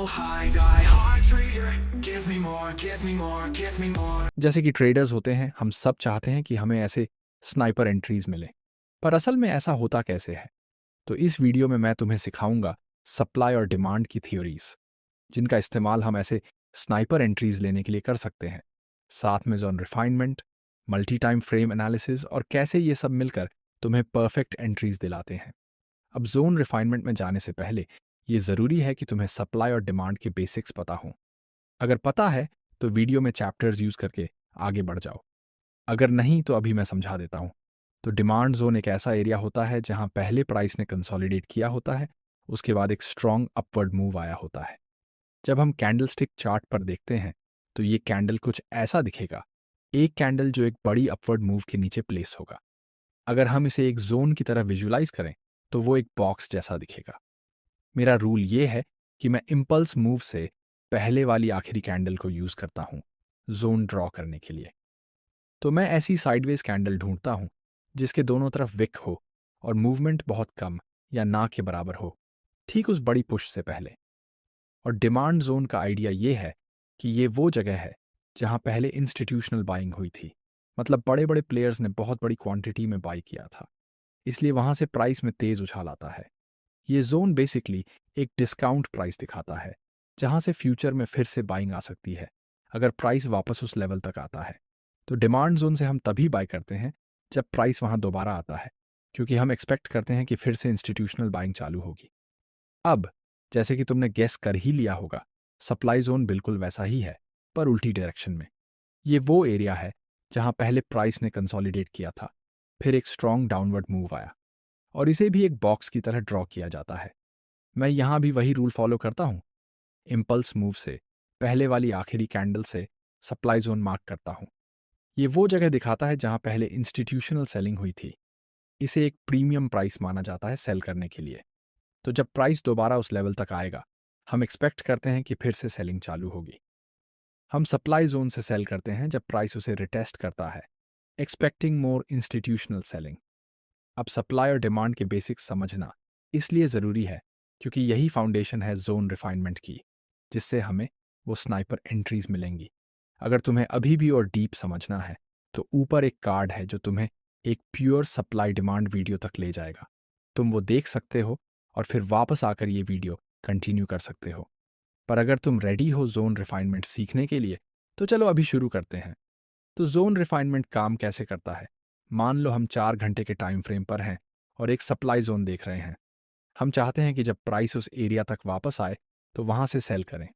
sell high, die hard trader. Give me more, give me more, give me more. जैसे कि traders होते हैं, हम सब चाहते हैं कि हमें ऐसे स्नाइपर एंट्रीज मिले, पर असल में ऐसा होता कैसे है? तो इस वीडियो में मैं तुम्हें सिखाऊंगा सप्लाई और डिमांड की थ्योरीज, जिनका इस्तेमाल हम ऐसे स्नाइपर एंट्रीज लेने के लिए कर सकते हैं। साथ में zone refinement, multi time frame analysis और कैसे ये सब मिलकर तुम्हें परफेक्ट एंट्रीज दिलाते हैं। अब जोन रिफाइनमेंट में जाने से पहले ये ज़रूरी है कि तुम्हें सप्लाई और डिमांड के बेसिक्स पता हों। अगर पता है तो वीडियो में चैप्टर्स यूज़ करके आगे बढ़ जाओ। अगर नहीं तो अभी मैं समझा देता हूँ। तो डिमांड जोन एक ऐसा एरिया होता है जहाँ पहले प्राइस ने कंसोलिडेट किया होता है, उसके बाद एक स्ट्रॉन्ग अपवर्ड मूव आया होता है। जब हम कैंडलस्टिक चार्ट पर देखते हैं तो ये कैंडल कुछ ऐसा दिखेगा, एक कैंडल जो एक बड़ी अपवर्ड मूव के नीचे प्लेस होगा। अगर हम इसे एक जोन की तरह विजुलाइज करें तो वो एक बॉक्स जैसा दिखेगा। मेरा रूल ये है कि मैं इम्पल्स मूव से पहले वाली आखिरी कैंडल को यूज़ करता हूँ जोन ड्रॉ करने के लिए। तो मैं ऐसी साइडवेज कैंडल ढूंढता हूँ जिसके दोनों तरफ विक हो और मूवमेंट बहुत कम या ना के बराबर हो, ठीक उस बड़ी पुश से पहले। और डिमांड जोन का आइडिया ये है कि ये वो जगह है जहाँ पहले इंस्टीट्यूशनल बाइंग हुई थी, मतलब बड़े बड़े प्लेयर्स ने बहुत बड़ी क्वांटिटी में बाई किया था, इसलिए वहाँ से प्राइस में तेज़ उछाल आता है। ये जोन बेसिकली एक डिस्काउंट प्राइस दिखाता है, जहाँ से फ्यूचर में फिर से बाइंग आ सकती है अगर प्राइस वापस उस लेवल तक आता है। तो डिमांड जोन से हम तभी बाय करते हैं जब प्राइस वहाँ दोबारा आता है, क्योंकि हम एक्सपेक्ट करते हैं कि फिर से इंस्टीट्यूशनल बाइंग चालू होगी। अब जैसे कि तुमने गेस कर ही लिया होगा, सप्लाई जोन बिल्कुल वैसा ही है, पर उल्टी डायरेक्शन में। ये वो एरिया है जहाँ पहले प्राइस ने कंसोलिडेट किया था, फिर एक स्ट्रॉन्ग डाउनवर्ड मूव आया और इसे भी एक बॉक्स की तरह ड्रॉ किया जाता है। मैं यहाँ भी वही रूल फॉलो करता हूँ। इम्पल्स मूव से पहले वाली आखिरी कैंडल से सप्लाई जोन मार्क करता हूँ। ये वो जगह दिखाता है जहाँ पहले इंस्टीट्यूशनल सेलिंग हुई थी। इसे एक प्रीमियम प्राइस माना जाता है सेल करने के लिए। तो जब प्राइस दोबारा उस लेवल तक आएगा, हम एक्सपेक्ट करते हैं कि फिर से सेलिंग चालू होगी। हम सप्लाई जोन से सेल करते हैं जब प्राइस उसे रिटेस्ट करता है, एक्सपेक्टिंग मोर इंस्टीट्यूशनल सेलिंग। अब सप्लाई और डिमांड के बेसिक्स समझना इसलिए ज़रूरी है क्योंकि यही फाउंडेशन है जोन रिफाइनमेंट की, जिससे हमें वो स्नाइपर एंट्रीज मिलेंगी। अगर तुम्हें अभी भी और डीप समझना है तो ऊपर एक कार्ड है जो तुम्हें एक प्योर सप्लाई डिमांड वीडियो तक ले जाएगा। तुम वो देख सकते हो और फिर वापस आकर ये वीडियो कंटिन्यू कर सकते हो। पर अगर तुम रेडी हो जोन रिफाइनमेंट सीखने के लिए तो चलो अभी शुरू करते हैं। तो जोन रिफाइनमेंट काम कैसे करता है? मान लो हम 4 घंटे के टाइम फ्रेम पर हैं और एक सप्लाई जोन देख रहे हैं। हम चाहते हैं कि जब प्राइस उस एरिया तक वापस आए तो वहां से सेल करें।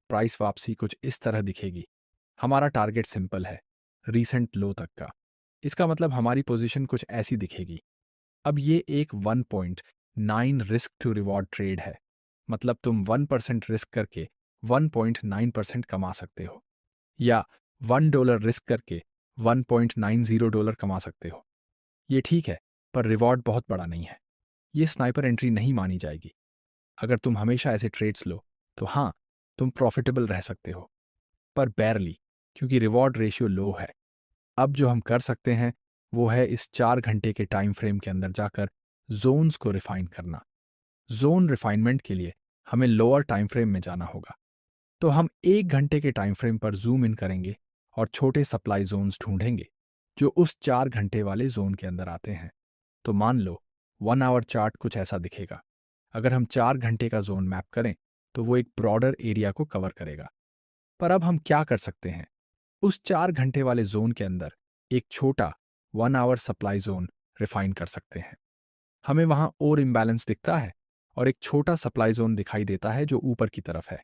प्राइस वापसी कुछ इस तरह दिखेगी। हमारा टारगेट सिंपल है, रीसेंट लो तक का। इसका मतलब हमारी पोजीशन कुछ ऐसी दिखेगी। अब ये एक 1.9 रिस्क टू रिवॉर्ड ट्रेड है, मतलब तुम 1% रिस्क करके 1.9% कमा सकते हो, या $1 रिस्क करके $1.90 कमा सकते हो। ये ठीक है, पर रिवॉर्ड बहुत बड़ा नहीं है। ये स्नाइपर एंट्री नहीं मानी जाएगी। अगर तुम हमेशा ऐसे ट्रेड्स लो तो हाँ, तुम प्रॉफिटेबल रह सकते हो, पर बैरली, क्योंकि रिवॉर्ड रेशियो लो है। अब जो हम कर सकते हैं वो है इस 4 घंटे के टाइम फ्रेम के अंदर जाकर जोन्स को रिफाइन करना। जोन रिफाइनमेंट के लिए हमें लोअर टाइम फ्रेम में जाना होगा। तो हम 1 घंटे के टाइम फ्रेम पर जूम इन करेंगे और छोटे सप्लाई जोन्स ढूंढेंगे जो उस 4 घंटे वाले जोन के अंदर आते हैं। तो मान लो 1 आवर चार्ट कुछ ऐसा दिखेगा। अगर हम 4 घंटे का जोन मैप करें तो वो एक ब्रॉडर एरिया को कवर करेगा। पर अब हम क्या कर सकते हैं? उस 4 घंटे वाले जोन के अंदर एक छोटा 1 आवर सप्लाई जोन रिफाइन कर सकते हैं। हमें वहां और इम्बैलेंस दिखता है और एक छोटा सप्लाई जोन दिखाई देता है जो ऊपर की तरफ है।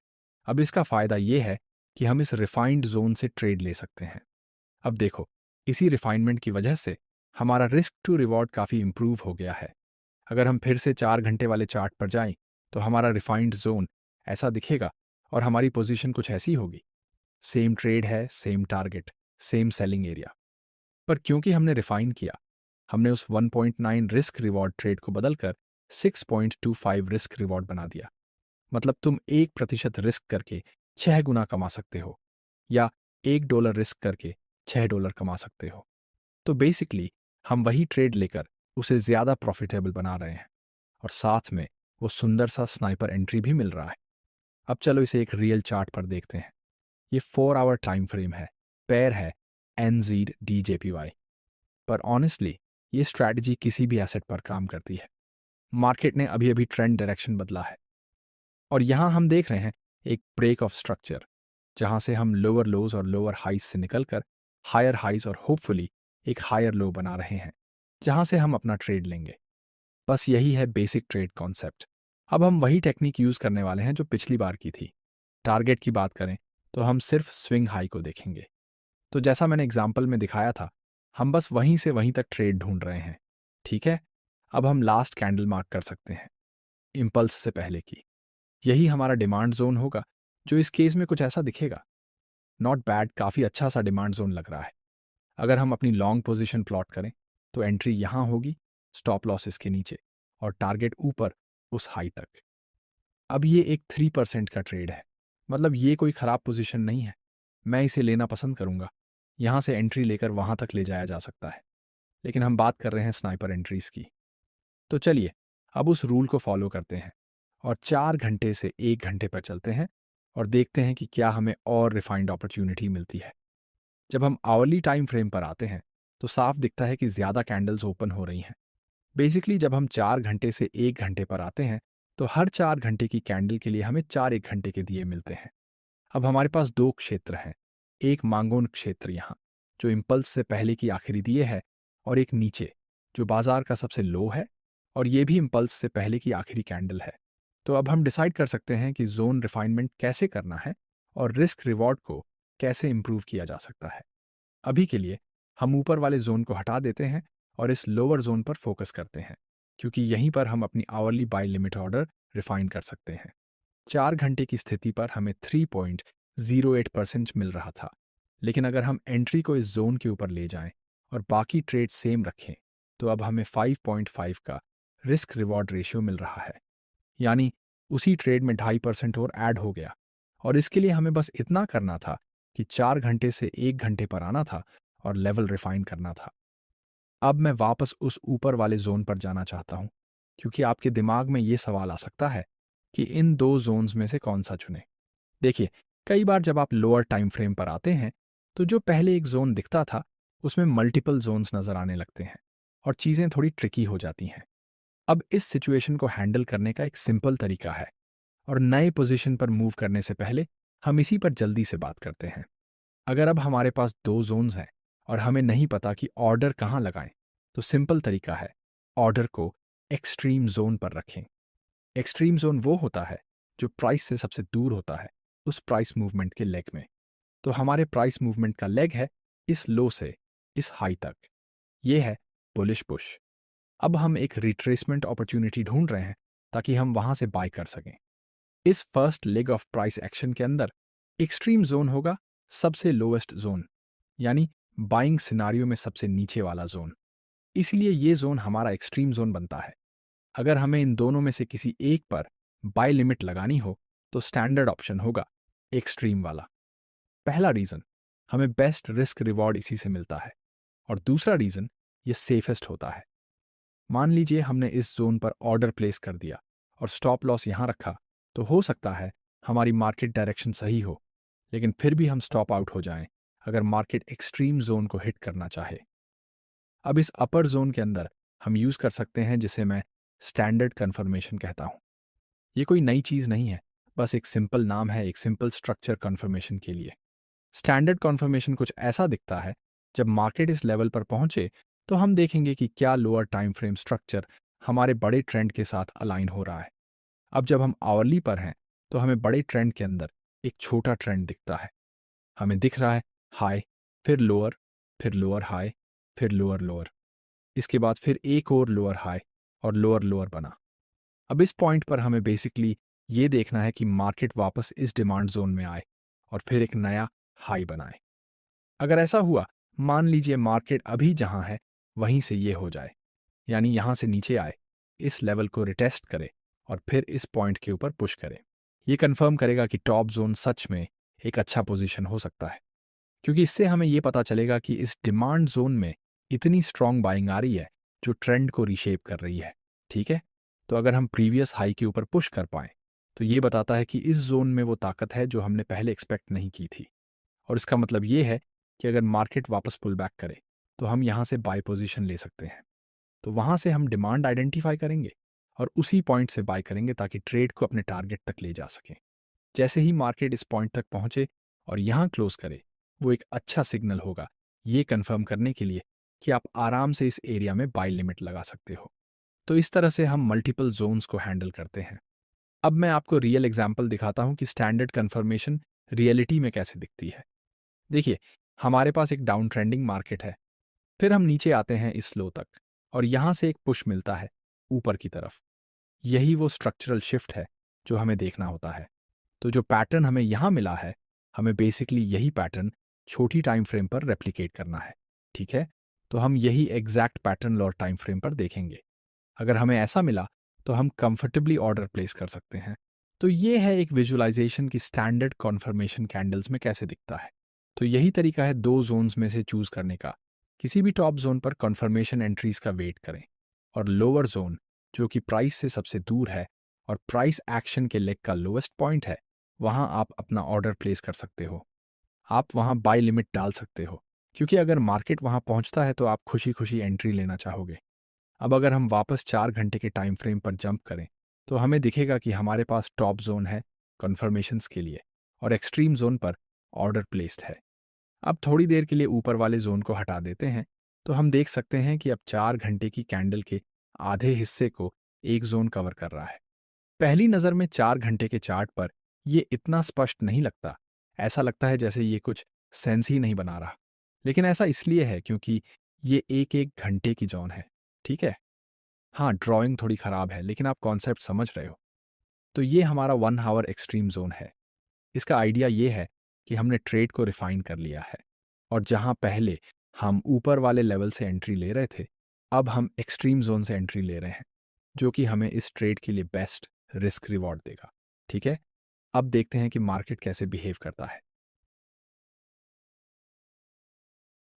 अब इसका फायदा यह है कि हम इस रिफाइंड जोन से ट्रेड ले सकते हैं। अब देखो, इसी रिफाइनमेंट की वजह से हमारा रिस्क टू रिवॉर्ड काफ़ी इंप्रूव हो गया है। अगर हम फिर से 4 घंटे वाले चार्ट पर जाएं तो हमारा रिफाइंड जोन ऐसा दिखेगा और हमारी पोजीशन कुछ ऐसी होगी। सेम ट्रेड है, same target, same selling area, पर क्योंकि हमने रिफाइन किया, हमने उस 1.9 रिस्क रिवॉर्ड ट्रेड को बदलकर 6.25 रिस्क रिवॉर्ड बना दिया। मतलब तुम 1% रिस्क करके 6 गुना कमा सकते हो, या $1 रिस्क करके $6 कमा सकते हो। तो बेसिकली हम वही ट्रेड लेकर उसे ज़्यादा प्रॉफिटेबल बना रहे हैं और साथ में वो सुंदर सा स्नाइपर एंट्री भी मिल रहा है। अब चलो इसे एक रियल चार्ट पर देखते हैं। ये 4 आवर टाइम फ्रेम है, पेयर है NZDJPY। पर ऑनेस्टली ये स्ट्रैटेजी किसी भी एसेट पर काम करती है। मार्केट ने अभी अभी ट्रेंड डायरेक्शन बदला है और यहाँ हम देख रहे हैं एक ब्रेक ऑफ स्ट्रक्चर, जहाँ से हम लोअर लोज और लोअर हाइज से निकलकर हायर हाइज और होपफुली एक हायर लो बना रहे हैं, जहाँ से हम अपना ट्रेड लेंगे। बस यही है बेसिक ट्रेड कॉन्सेप्ट। अब हम वही टेक्निक यूज़ करने वाले हैं जो पिछली बार की थी। टारगेट की बात करें तो हम सिर्फ स्विंग हाई को देखेंगे। तो जैसा मैंने एग्जाम्पल में दिखाया था, हम बस वहीं से वहीं तक ट्रेड ढूंढ रहे हैं। ठीक है, अब हम लास्ट कैंडल मार्क कर सकते हैं, इम्पल्स से पहले की। यही हमारा डिमांड जोन होगा, जो इस केस में कुछ ऐसा दिखेगा। नॉट बैड, काफ़ी अच्छा सा डिमांड जोन लग रहा है। अगर हम अपनी लॉन्ग पोजीशन प्लॉट करें तो एंट्री यहाँ होगी, स्टॉप लॉस इसके नीचे और टारगेट ऊपर उस हाई तक। अब ये एक 3% का ट्रेड है, मतलब ये कोई ख़राब पोजीशन नहीं है। मैं इसे लेना पसंद करूँगा। यहाँ से एंट्री लेकर वहाँ तक ले जाया जा सकता है, लेकिन हम बात कर रहे हैं स्नाइपर एंट्रीज की। तो चलिए अब उस रूल को फॉलो करते हैं और 4 घंटे से 1 घंटे पर चलते हैं और देखते हैं कि क्या हमें और रिफाइंड अपॉर्चुनिटी मिलती है। जब हम आवरली टाइम फ्रेम पर आते हैं तो साफ दिखता है कि ज़्यादा कैंडल्स ओपन हो रही हैं। बेसिकली जब हम 4 घंटे से 1 घंटे पर आते हैं तो हर 4 घंटे की कैंडल के लिए हमें 4 1 घंटे के दिए मिलते हैं। अब हमारे पास 2 क्षेत्र हैं, एक मांगोन क्षेत्र यहाँ जो इम्पल्स से पहले की आखिरी दिए है, और एक नीचे जो बाजार का सबसे लो है और ये भी इम्पल्स से पहले की आखिरी कैंडल है। तो अब हम डिसाइड कर सकते हैं कि जोन रिफाइनमेंट कैसे करना है और रिस्क रिवॉर्ड को कैसे इम्प्रूव किया जा सकता है। अभी के लिए हम ऊपर वाले जोन को हटा देते हैं और इस लोअर जोन पर फोकस करते हैं, क्योंकि यहीं पर हम अपनी hourly buy limit order refine कर सकते हैं। 4 घंटे की स्थिति पर हमें 3.08% मिल रहा था, लेकिन अगर हम एंट्री को इस जोन के ऊपर ले जाएं और बाकी ट्रेड सेम रखें तो अब हमें 5.5 का रिस्क रिवॉर्ड रेशियो मिल रहा है। यानी उसी ट्रेड में 2.5% और ऐड हो गया, और इसके लिए हमें बस इतना करना था कि 4 घंटे से 1 घंटे पर आना था और लेवल रिफाइन करना था। अब मैं वापस उस ऊपर वाले जोन पर जाना चाहता हूं, क्योंकि आपके दिमाग में ये सवाल आ सकता है कि इन 2 जोन्स में से कौन सा चुने। देखिए, कई बार जब आप लोअर टाइम फ्रेम पर आते हैं तो जो पहले एक जोन दिखता था उसमें मल्टीपल जोन्स नजर आने लगते हैं और चीज़ें थोड़ी ट्रिकी हो जाती हैं। अब इस सिचुएशन को हैंडल करने का एक सिंपल तरीका है, और नए पोजीशन पर मूव करने से पहले हम इसी पर जल्दी से बात करते हैं। अगर अब हमारे पास 2 जोन्स हैं और हमें नहीं पता कि ऑर्डर कहाँ लगाएं, तो सिंपल तरीका है ऑर्डर को एक्सट्रीम जोन पर रखें। एक्सट्रीम जोन वो होता है जो प्राइस से सबसे दूर होता है, उस प्राइस मूवमेंट के लेग में। तो हमारे प्राइस मूवमेंट का लेग है इस लो से इस हाई तक, ये है बुलिश पुश। अब हम एक रिट्रेसमेंट अपॉर्चुनिटी ढूंढ रहे हैं ताकि हम वहां से बाय कर सकें। इस first leg of price action के अंदर एक्सट्रीम जोन होगा सबसे लोएस्ट जोन, यानी बाइंग सिनारियो में सबसे नीचे वाला जोन। इसलिए ये जोन हमारा एक्सट्रीम जोन बनता है। अगर हमें इन दोनों में से किसी एक पर बाय लिमिट लगानी हो तो स्टैंडर्ड ऑप्शन होगा एक्सट्रीम वाला। पहला रीजन, हमें बेस्ट रिस्क रिवॉर्ड इसी से मिलता है, और दूसरा रीजन, ये सेफेस्ट होता है। मान लीजिए हमने इस जोन पर ऑर्डर प्लेस कर दिया और स्टॉप लॉस यहां रखा, तो हो सकता है हमारी मार्केट डायरेक्शन सही हो, लेकिन फिर भी हम स्टॉप आउट हो जाएं अगर मार्केट एक्सट्रीम जोन को हिट करना चाहे। अब इस अपर जोन के अंदर हम यूज कर सकते हैं जिसे मैं स्टैंडर्ड कन्फर्मेशन कहता हूं। ये कोई नई चीज नहीं है, बस एक सिंपल नाम है एक सिंपल स्ट्रक्चर कन्फर्मेशन के लिए। स्टैंडर्ड कन्फर्मेशन कुछ ऐसा दिखता है, जब मार्केट इस लेवल पर पहुंचे तो हम देखेंगे कि क्या लोअर टाइम फ्रेम स्ट्रक्चर हमारे बड़े ट्रेंड के साथ अलाइन हो रहा है। अब जब हम आवरली पर हैं तो हमें बड़े ट्रेंड के अंदर एक छोटा ट्रेंड दिखता है। हमें दिख रहा है हाई, फिर लोअर हाई, फिर लोअर लोअर, इसके बाद फिर एक और लोअर हाई और लोअर लोअर बना। अब इस पॉइंट पर हमें बेसिकली ये देखना है कि मार्केट वापस इस डिमांड जोन में आए और फिर एक नया हाई बनाए। अगर ऐसा हुआ, मान लीजिए मार्केट अभी जहां है वहीं से ये हो जाए, यानी यहां से नीचे आए, इस लेवल को रिटेस्ट करे और फिर इस पॉइंट के ऊपर पुश करे, ये कंफर्म करेगा कि टॉप जोन सच में एक अच्छा पोजीशन हो सकता है, क्योंकि इससे हमें ये पता चलेगा कि इस डिमांड जोन में इतनी स्ट्रॉन्ग बाइंग आ रही है जो ट्रेंड को रीशेप कर रही है। ठीक है, तो अगर हम प्रीवियस हाई के ऊपर पुश कर पाएं तो ये बताता है कि इस जोन में वो ताकत है जो हमने पहले एक्सपेक्ट नहीं की थी। और इसका मतलब ये है कि अगर मार्केट वापस पुल बैक करे तो हम यहाँ से बाय पोजीशन ले सकते हैं। तो वहाँ से हम डिमांड आइडेंटिफाई करेंगे और उसी पॉइंट से बाय करेंगे ताकि ट्रेड को अपने टारगेट तक ले जा सकें। जैसे ही मार्केट इस पॉइंट तक पहुंचे और यहाँ क्लोज करे, वो एक अच्छा सिग्नल होगा ये कंफर्म करने के लिए कि आप आराम से इस एरिया में बाय लिमिट लगा सकते हो। तो इस तरह से हम मल्टीपल जोन्स को हैंडल करते हैं। अब मैं आपको रियल एग्जाम्पल दिखाता हूं कि स्टैंडर्ड कन्फर्मेशन रियलिटी में कैसे दिखती है। देखिए, हमारे पास एक डाउन ट्रेंडिंग मार्केट है, फिर हम नीचे आते हैं इस लो तक और यहां से एक पुश मिलता है ऊपर की तरफ। यही वो स्ट्रक्चरल शिफ्ट है जो हमें देखना होता है। तो जो पैटर्न हमें यहां मिला है, हमें बेसिकली यही पैटर्न छोटी टाइम फ्रेम पर रेप्लिकेट करना है। ठीक है, तो हम यही exact pattern lower time frame पर देखेंगे। अगर हमें ऐसा मिला तो हम कंफर्टेबली ऑर्डर प्लेस कर सकते हैं। तो ये है एक विजुअलाइजेशन की स्टैंडर्ड कॉन्फर्मेशन कैंडल्स में कैसे दिखता है। तो यही तरीका है दो जोन्स में से चूज करने का। किसी भी टॉप जोन पर कॉन्फर्मेशन एंट्रीज का वेट करें और लोअर जोन जो कि प्राइस से सबसे दूर है और प्राइस एक्शन के लेग का लोएस्ट पॉइंट है, वहां आप अपना ऑर्डर प्लेस कर सकते हो। आप वहां बाय लिमिट डाल सकते हो, क्योंकि अगर मार्केट वहां पहुंचता है तो आप खुशी खुशी एंट्री लेना चाहोगे। अब अगर हम वापस 4 घंटे के टाइम फ्रेम पर जंप करें तो हमें दिखेगा कि हमारे पास टॉप जोन है कन्फर्मेशंस के लिए और एक्सट्रीम जोन पर ऑर्डर प्लेस्ड है। अब थोड़ी देर के लिए ऊपर वाले जोन को हटा देते हैं तो हम देख सकते हैं कि अब 4 घंटे की कैंडल के आधे हिस्से को एक जोन कवर कर रहा है। पहली नज़र में 4 घंटे के चार्ट पर ये इतना स्पष्ट नहीं लगता। ऐसा लगता है जैसे ये कुछ सेंस ही नहीं बना रहा, लेकिन ऐसा इसलिए है क्योंकि ये एक एक घंटे की जोन है। ठीक है, हाँ, ड्राइंग थोड़ी ख़राब है लेकिन आप कॉन्सेप्ट समझ रहे हो। तो ये हमारा 1 आवर एक्सट्रीम जोन है। इसका आइडिया ये है कि हमने ट्रेड को रिफाइन कर लिया है और जहाँ पहले हम ऊपर वाले लेवल से एंट्री ले रहे थे, अब हम एक्सट्रीम जोन से एंट्री ले रहे हैं, जो कि हमें इस ट्रेड के लिए बेस्ट रिस्क रिवॉर्ड देगा। ठीक है, अब देखते हैं कि मार्केट कैसे बिहेव करता है।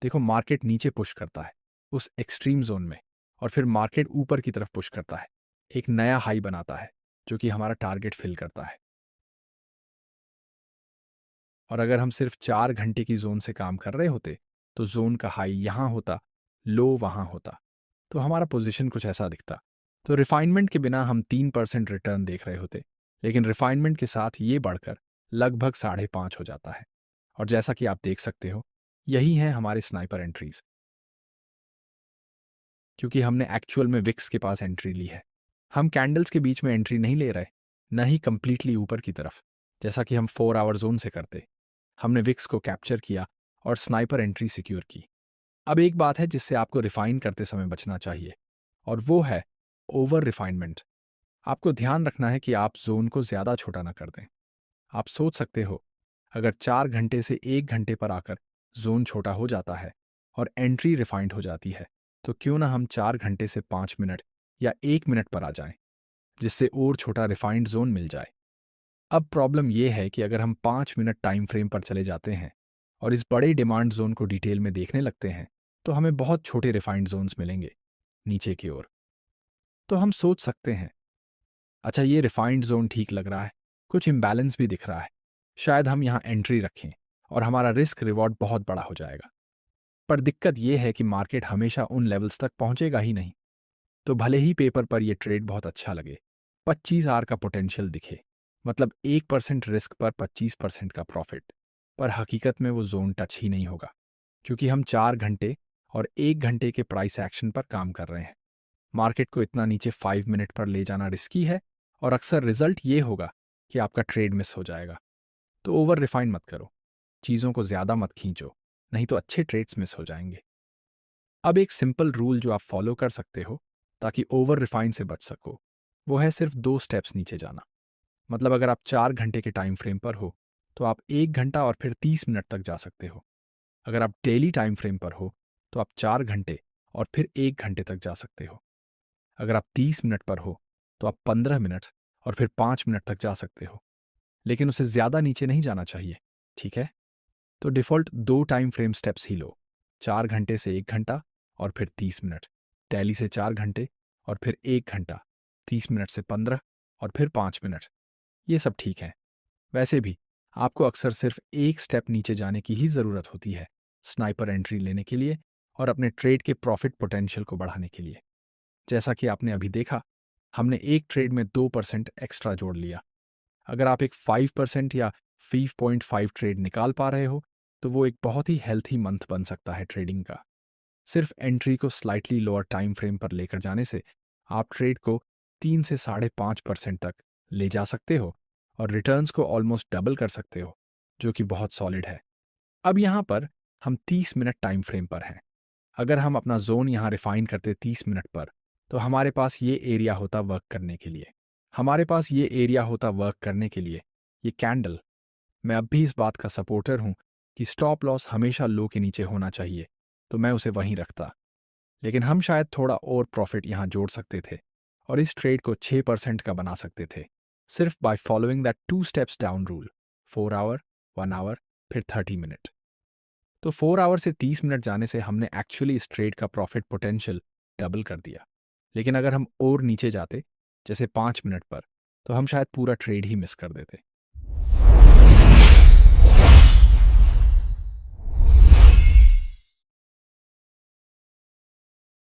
देखो, मार्केट नीचे पुश करता है उस एक्सट्रीम जोन में और फिर मार्केट ऊपर की तरफ पुश करता है, एक नया हाई बनाता है जो कि हमारा टारगेट फिल करता है। और अगर हम सिर्फ 4 घंटे की जोन से काम कर रहे होते तो जोन का हाई यहां होता, लो वहां होता, तो हमारा पोजीशन कुछ ऐसा दिखता। तो रिफाइनमेंट के बिना हम 3% रिटर्न देख रहे होते, लेकिन रिफाइनमेंट के साथ ये बढ़कर लगभग 5.5 हो जाता है। और जैसा कि आप देख सकते हो, यही है हमारे स्नाइपर एंट्रीज, क्योंकि हमने एक्चुअल में विक्स के पास एंट्री ली है। हम कैंडल्स के बीच में एंट्री नहीं ले रहे, न ही कंप्लीटली ऊपर की तरफ जैसा कि हम 4 आवर जोन से करते। हमने विक्स को कैप्चर किया और स्नाइपर एंट्री सिक्योर की। अब एक बात है जिससे आपको रिफाइन करते समय बचना चाहिए, और वो है ओवर रिफाइनमेंट। आपको ध्यान रखना है कि आप जोन को ज़्यादा छोटा ना कर दें। आप सोच सकते हो, अगर 4 घंटे से 1 घंटे पर आकर जोन छोटा हो जाता है और एंट्री रिफाइंड हो जाती है, तो क्यों ना हम 4 घंटे से 5 मिनट या 1 मिनट पर आ जाएं, जिससे और छोटा रिफाइंड जोन मिल जाए। अब प्रॉब्लम यह है कि अगर हम 5 मिनट टाइम फ्रेम पर चले जाते हैं और इस बड़े डिमांड जोन को डिटेल में देखने लगते हैं, तो हमें बहुत छोटे रिफाइंड जोन्स मिलेंगे नीचे की ओर। तो हम सोच सकते हैं, अच्छा, ये रिफाइंड जोन ठीक लग रहा है, कुछ इम्बैलेंस भी दिख रहा है, शायद हम यहाँ एंट्री रखें और हमारा रिस्क रिवॉर्ड बहुत बड़ा हो जाएगा। पर दिक्कत यह है कि मार्केट हमेशा उन लेवल्स तक पहुंचेगा ही नहीं। तो भले ही पेपर पर यह ट्रेड बहुत अच्छा लगे, 25 आर का पोटेंशियल दिखे, मतलब 1% रिस्क पर 25% का प्रॉफिट, पर हकीकत में वो जोन टच ही नहीं होगा, क्योंकि हम 4 घंटे और 1 घंटे के प्राइस एक्शन पर काम कर रहे हैं। मार्केट को इतना नीचे 5 मिनट पर ले जाना रिस्की है और अक्सर रिजल्ट ये होगा कि आपका ट्रेड मिस हो जाएगा। तो ओवर रिफाइन मत करो, चीज़ों को ज़्यादा मत खींचो, नहीं तो अच्छे ट्रेड्स मिस हो जाएंगे। अब एक सिंपल रूल जो आप फॉलो कर सकते हो ताकि ओवर रिफाइन से बच सको, वो है सिर्फ 2 स्टेप्स नीचे जाना। मतलब अगर आप 4 घंटे के टाइम फ्रेम पर हो तो आप 1 घंटा और फिर 30 मिनट तक जा सकते हो। अगर आप डेली टाइम फ्रेम पर हो तो आप 4 घंटे और फिर 1 घंटे तक जा सकते हो। अगर आप 30 मिनट पर हो तो आप 15 मिनट और फिर 5 मिनट तक जा सकते हो, लेकिन उसे ज़्यादा नीचे नहीं जाना चाहिए। ठीक है, तो डिफ़ॉल्ट 2 टाइम फ्रेम स्टेप्स ही लो, 4 घंटे से 1 घंटा और फिर 30 मिनट, टैली से 4 घंटे और फिर 1 घंटा, 30 मिनट से 15 और फिर 5 मिनट, ये सब ठीक है। वैसे भी आपको अक्सर सिर्फ एक स्टेप नीचे जाने की ही ज़रूरत होती है स्नाइपर एंट्री लेने के लिए और अपने ट्रेड के प्रॉफिट पोटेंशियल को बढ़ाने के लिए। जैसा कि आपने अभी देखा, हमने एक ट्रेड में 2% एक्स्ट्रा जोड़ लिया। अगर आप एक 5% या 5.5 ट्रेड निकाल पा रहे हो, तो वो एक बहुत ही हेल्थी मंथ बन सकता है ट्रेडिंग का। सिर्फ एंट्री को स्लाइटली लोअर टाइम फ्रेम पर लेकर जाने से आप ट्रेड को 3 से 5.5% तक ले जा सकते हो और रिटर्न्स को ऑलमोस्ट डबल कर सकते हो, जो कि बहुत सॉलिड है। अब यहाँ पर हम 30 मिनट टाइम फ्रेम पर हैं। अगर हम अपना जोन यहाँ रिफाइन करते 30 मिनट पर, तो हमारे पास ये एरिया होता वर्क करने के लिए। ये कैंडल। मैं अब भी इस बात का सपोर्टर हूँ कि स्टॉप लॉस हमेशा लो के नीचे होना चाहिए, तो मैं उसे वहीं रखता। लेकिन हम शायद थोड़ा और प्रॉफिट यहाँ जोड़ सकते थे और इस ट्रेड को 6% का बना सकते थे, सिर्फ by following that 2 steps down rule, 4 hour, 1 hour, फिर 30 मिनट। तो 4 आवर से 30 मिनट जाने से हमने एक्चुअली इस ट्रेड का प्रॉफिट पोटेंशियल डबल कर दिया। लेकिन अगर हम और नीचे जाते, जैसे 5 मिनट पर, तो हम शायद पूरा ट्रेड ही मिस कर देते।